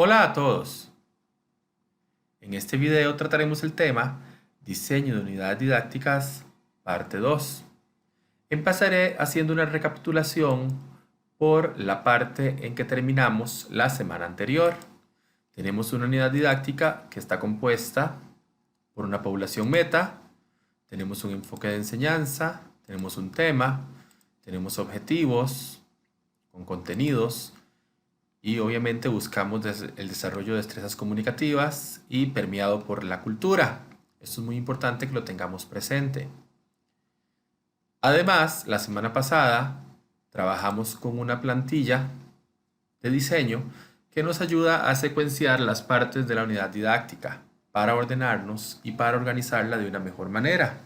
Hola a todos. En este video trataremos el tema Diseño de unidades didácticas, parte 2. Empezaré haciendo una recapitulación por la parte en que terminamos la semana anterior. Tenemos una unidad didáctica que está compuesta por una población meta, tenemos un enfoque de enseñanza, tenemos un tema, tenemos objetivos con contenidos, y obviamente buscamos el desarrollo de destrezas comunicativas y permeado por la cultura. Esto es muy importante que lo tengamos presente. Además, la semana pasada trabajamos con una plantilla de diseño que nos ayuda a secuenciar las partes de la unidad didáctica para ordenarnos y para organizarla de una mejor manera.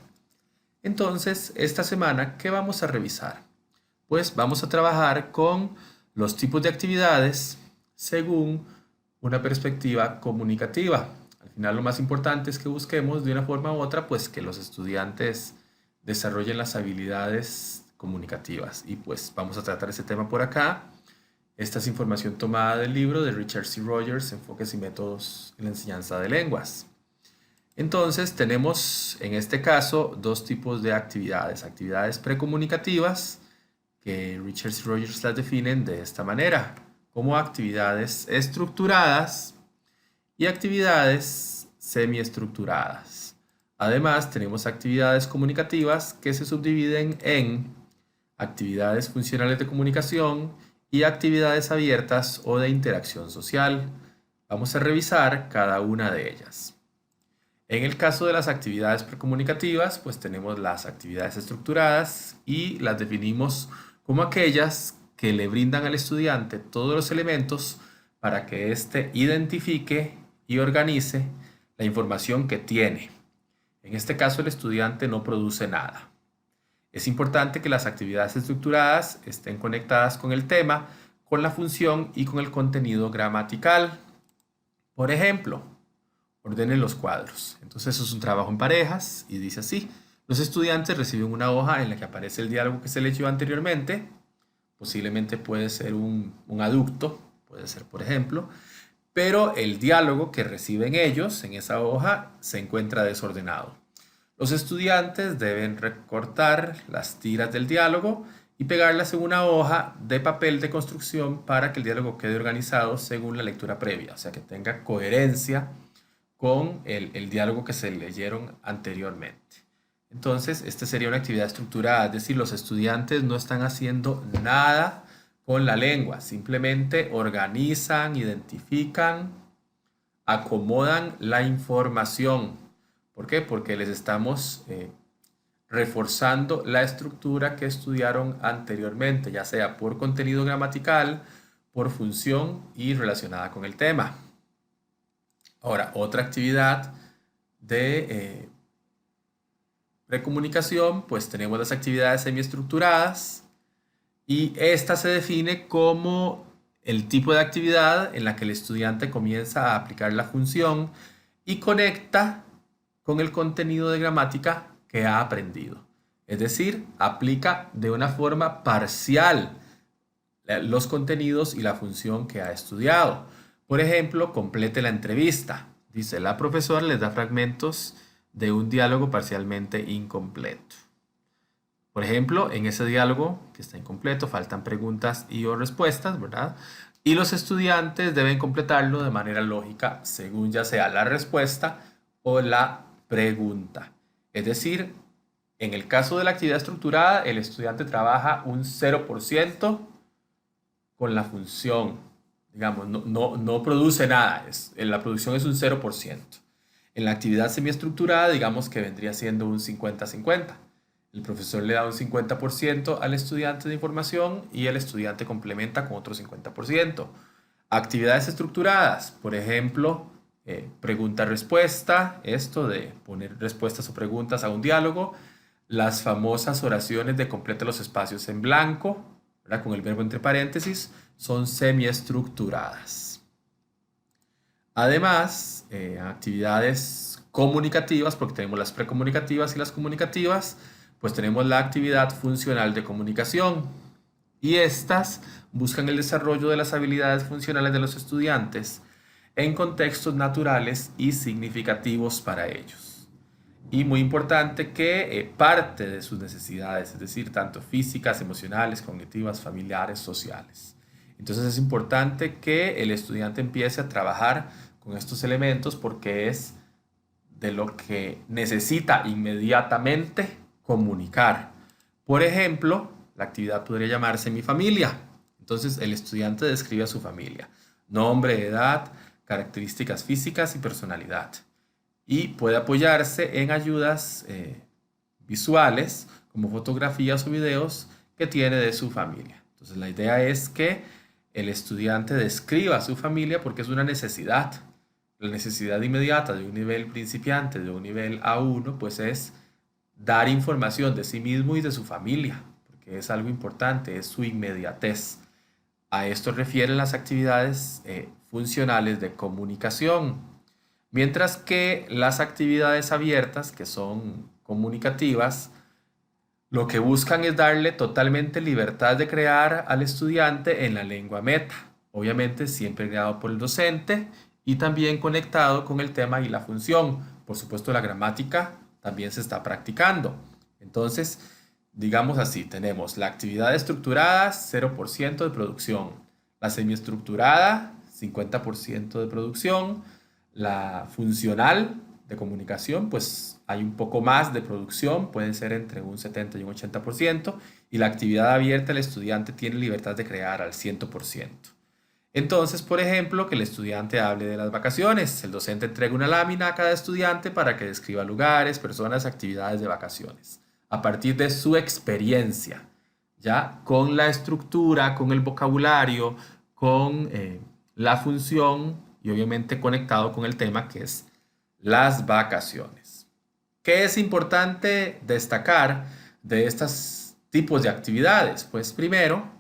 Entonces, esta semana, ¿qué vamos a revisar? Pues vamos a trabajar con los tipos de actividades según una perspectiva comunicativa. Al final lo más importante es que busquemos de una forma u otra pues que los estudiantes desarrollen las habilidades comunicativas y pues vamos a tratar ese tema por acá. Esta es información tomada del libro de Richard C. Rogers, Enfoques y métodos en la enseñanza de lenguas. Entonces tenemos en este caso dos tipos de actividades. Actividades precomunicativas, que Richard C. Rogers las definen de esta manera, como actividades estructuradas y actividades semiestructuradas. Además, tenemos actividades comunicativas que se subdividen en actividades funcionales de comunicación y actividades abiertas o de interacción social. Vamos a revisar cada una de ellas. En el caso de las actividades precomunicativas, pues tenemos las actividades estructuradas y las definimos como aquellas que le brindan al estudiante todos los elementos para que éste identifique y organice la información que tiene. En este caso, el estudiante no produce nada. Es importante que las actividades estructuradas estén conectadas con el tema, con la función y con el contenido gramatical. Por ejemplo, ordenen los cuadros. Entonces, eso es un trabajo en parejas y dice así. Los estudiantes reciben una hoja en la que aparece el diálogo que se leyó anteriormente. Posiblemente puede ser un aducto, puede ser por ejemplo, pero el diálogo que reciben ellos en esa hoja se encuentra desordenado. Los estudiantes deben recortar las tiras del diálogo y pegarlas en una hoja de papel de construcción para que el diálogo quede organizado según la lectura previa, o sea que tenga coherencia con el diálogo que se leyeron anteriormente. Entonces, esta sería una actividad estructurada, es decir, los estudiantes no están haciendo nada con la lengua, simplemente organizan, identifican, acomodan la información. ¿Por qué? Porque les estamos reforzando la estructura que estudiaron anteriormente, ya sea por contenido gramatical, por función y relacionada con el tema. Ahora, otra actividad de precomunicación, pues tenemos las actividades semiestructuradas y esta se define como el tipo de actividad en la que el estudiante comienza a aplicar la función y conecta con el contenido de gramática que ha aprendido. Es decir, aplica de una forma parcial los contenidos y la función que ha estudiado. Por ejemplo, complete la entrevista. Dice, la profesora les da fragmentos de un diálogo parcialmente incompleto. Por ejemplo, en ese diálogo que está incompleto faltan preguntas y o respuestas, ¿verdad? Y los estudiantes deben completarlo de manera lógica según ya sea la respuesta o la pregunta. Es decir, en el caso de la actividad estructurada, el estudiante trabaja un 0% con la función. Digamos, no produce nada, la producción es un 0%. En la actividad semiestructurada, digamos que vendría siendo un 50-50. El profesor le da un 50% al estudiante de información y el estudiante complementa con otro 50%. Actividades estructuradas, por ejemplo, pregunta-respuesta, esto de poner respuestas o preguntas a un diálogo, las famosas oraciones de completa los espacios en blanco, ¿verdad? Con el verbo entre paréntesis, son semiestructuradas. Además, actividades comunicativas, porque tenemos las precomunicativas y las comunicativas, pues tenemos la actividad funcional de comunicación. Y estas buscan el desarrollo de las habilidades funcionales de los estudiantes en contextos naturales y significativos para ellos. Y muy importante que parte de sus necesidades, es decir, tanto físicas, emocionales, cognitivas, familiares, sociales. Entonces es importante que el estudiante empiece a trabajar con estos elementos porque es de lo que necesita inmediatamente comunicar. Por ejemplo, la actividad podría llamarse Mi familia. Entonces el estudiante describe a su familia: nombre, edad, características físicas y personalidad. Y puede apoyarse en ayudas visuales como fotografías o videos que tiene de su familia. Entonces la idea es que el estudiante describa a su familia porque es una necesidad. La necesidad inmediata de un nivel principiante, de un nivel A1, pues es dar información de sí mismo y de su familia, porque es algo importante, es su inmediatez. A esto refieren las actividades funcionales de comunicación, mientras que las actividades abiertas, que son comunicativas, lo que buscan es darle totalmente libertad de crear al estudiante en la lengua meta, obviamente siempre guiado por el docente y también conectado con el tema y la función. Por supuesto, la gramática también se está practicando. Entonces, digamos así, tenemos la actividad estructurada, 0% de producción, la semiestructurada, 50% de producción, la funcional de comunicación, pues hay un poco más de producción, puede ser entre un 70 y un 80%, y la actividad abierta, el estudiante tiene libertad de crear al 100%. Entonces, por ejemplo, que el estudiante hable de las vacaciones. El docente entrega una lámina a cada estudiante para que describa lugares, personas, actividades de vacaciones, a partir de su experiencia, ya con la estructura, con el vocabulario, con la función y obviamente conectado con el tema que es las vacaciones. ¿Qué es importante destacar de estos tipos de actividades? Pues primero,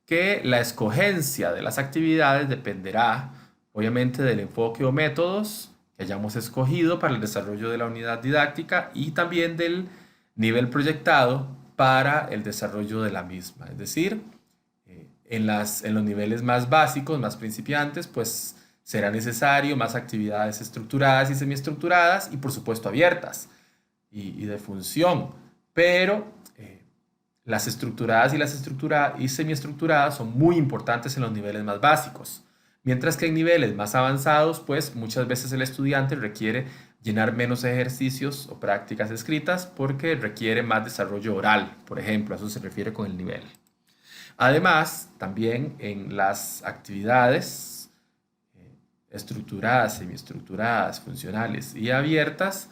que la escogencia de las actividades dependerá obviamente del enfoque o métodos que hayamos escogido para el desarrollo de la unidad didáctica y también del nivel proyectado para el desarrollo de la misma. Es decir, en los niveles más básicos, más principiantes, pues será necesario más actividades estructuradas y semiestructuradas y por supuesto abiertas y de función, pero las estructuradas y semiestructuradas son muy importantes en los niveles más básicos, mientras que en niveles más avanzados, pues muchas veces el estudiante requiere llenar menos ejercicios o prácticas escritas porque requiere más desarrollo oral, por ejemplo, a eso se refiere con el nivel. Además, también en las actividades estructuradas, semiestructuradas, funcionales y abiertas,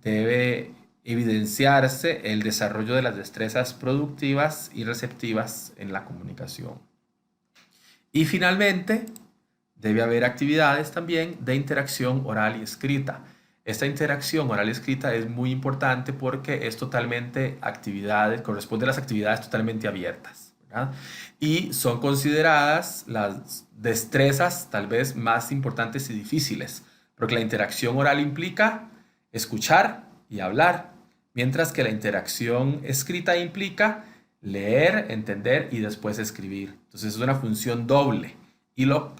debe evidenciarse el desarrollo de las destrezas productivas y receptivas en la comunicación. Y finalmente, debe haber actividades también de interacción oral y escrita. Esta interacción oral y escrita es muy importante porque es totalmente actividades, corresponde a las actividades totalmente abiertas, ¿verdad? Y son consideradas las destrezas tal vez más importantes y difíciles, porque la interacción oral implica escuchar y hablar, mientras que la interacción escrita implica leer, entender y después escribir. Entonces es una función doble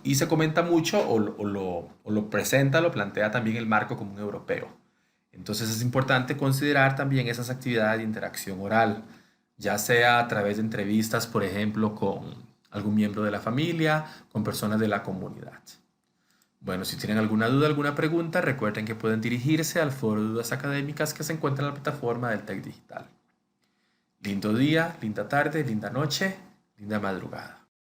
y se comenta mucho o lo presenta, lo plantea también el marco común europeo. Entonces es importante considerar también esas actividades de interacción oral, ya sea a través de entrevistas, por ejemplo, con algún miembro de la familia, con personas de la comunidad. Bueno, si tienen alguna duda, alguna pregunta, recuerden que pueden dirigirse al foro de dudas académicas que se encuentra en la plataforma del TEC Digital. Lindo día, linda tarde, linda noche, linda madrugada.